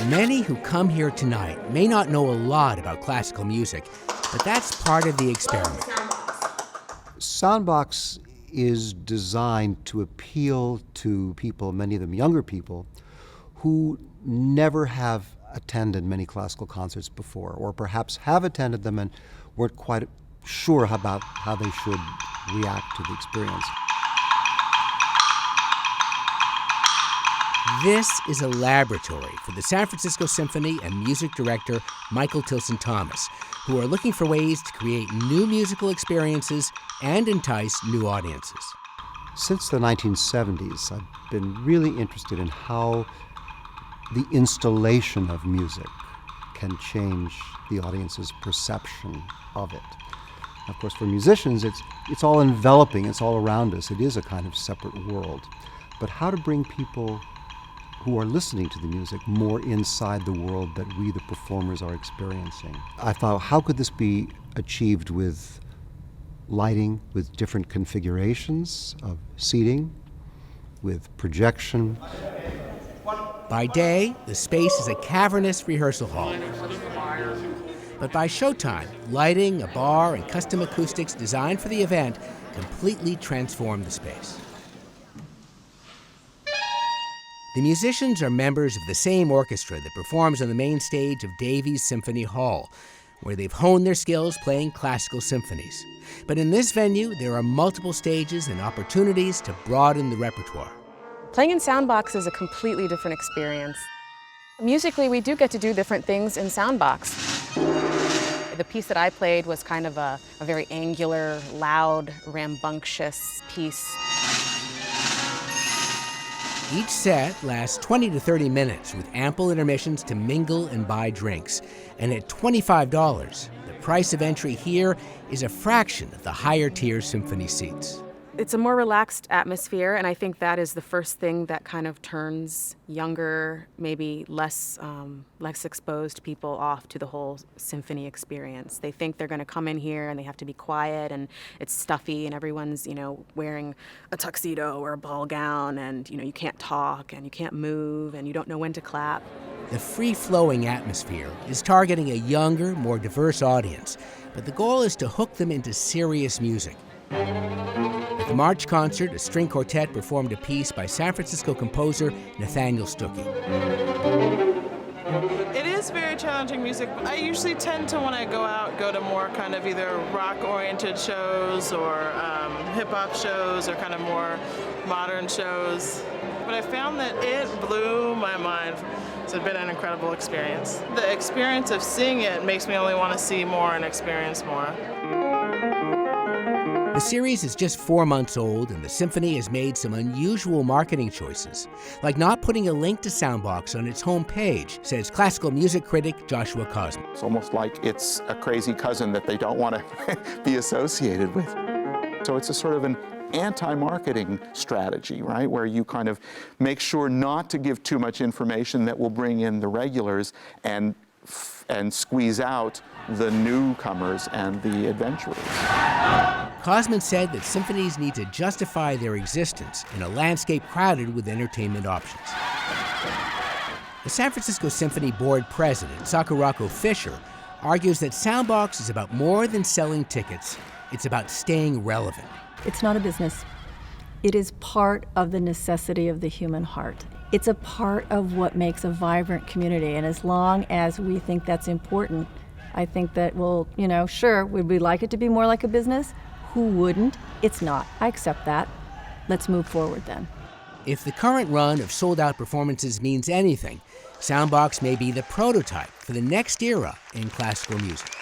Many who come here tonight may not know a lot about classical music, but that's part of the experiment. SoundBox is designed to appeal to people, many of them younger people, who never have attended many classical concerts before, or perhaps have attended them and weren't quite sure about how they should react to the experience. This is a laboratory for the San Francisco Symphony and music director Michael Tilson Thomas, who are looking for ways to create new musical experiences and entice new audiences. Since the 1970s, I've been really interested in how the installation of music can change the audience's perception of it. Of course, for musicians, it's all enveloping, it's all around us. It is a kind of separate world. But how to bring people who are listening to the music more inside the world that we, the performers, are experiencing. I thought, how could this be achieved with lighting, with different configurations of seating, with projection? By day, the space is a cavernous rehearsal hall. But by showtime, lighting, a bar, and custom acoustics designed for the event completely transform the space. The musicians are members of the same orchestra that performs on the main stage of Davies Symphony Hall, where they've honed their skills playing classical symphonies. But in this venue, there are multiple stages and opportunities to broaden the repertoire. Playing in SoundBox is a completely different experience. Musically, we do get to do different things in SoundBox. The piece that I played was kind of a very angular, loud, rambunctious piece. Each set lasts 20 to 30 minutes with ample intermissions to mingle and buy drinks. And at $25, the price of entry here is a fraction of the higher tier symphony seats. It's a more relaxed atmosphere, and I think that is the first thing that kind of turns younger, maybe less exposed people off to the whole symphony experience. They think they're going to come in here and they have to be quiet, and it's stuffy, and everyone's, wearing a tuxedo or a ball gown, and, you can't talk, and you can't move, and you don't know when to clap. The free-flowing atmosphere is targeting a younger, more diverse audience, but the goal is to hook them into serious music. At the March concert, a string quartet performed a piece by San Francisco composer Nathaniel Stuckey. It is very challenging music. I usually tend to, when I go out, go to more kind of either rock-oriented shows or hip-hop shows or kind of more modern shows. But I found that it blew my mind. It's been an incredible experience. The experience of seeing it makes me only want to see more and experience more. The series is just 4 months old, and the Symphony has made some unusual marketing choices, like not putting a link to SoundBox on its homepage, says classical music critic Joshua Kosman. It's almost like it's a crazy cousin that they don't want to be associated with. So it's a sort of an anti-marketing strategy, right, where you kind of make sure not to give too much information that will bring in the regulars and squeeze out the newcomers and the adventurers. Kosman said that symphonies need to justify their existence in a landscape crowded with entertainment options. The San Francisco Symphony Board president, Sakurako argues that SoundBox is about more than selling tickets. It's about staying relevant. It's not a business. It is part of the necessity of the human heart. It's a part of what makes a vibrant community, and as long as we think that's important, I think that we'll, sure, would we like it to be more like a business? Who wouldn't? It's not. I accept that. Let's move forward then. If the current run of sold-out performances means anything, SoundBox may be the prototype for the next era in classical music.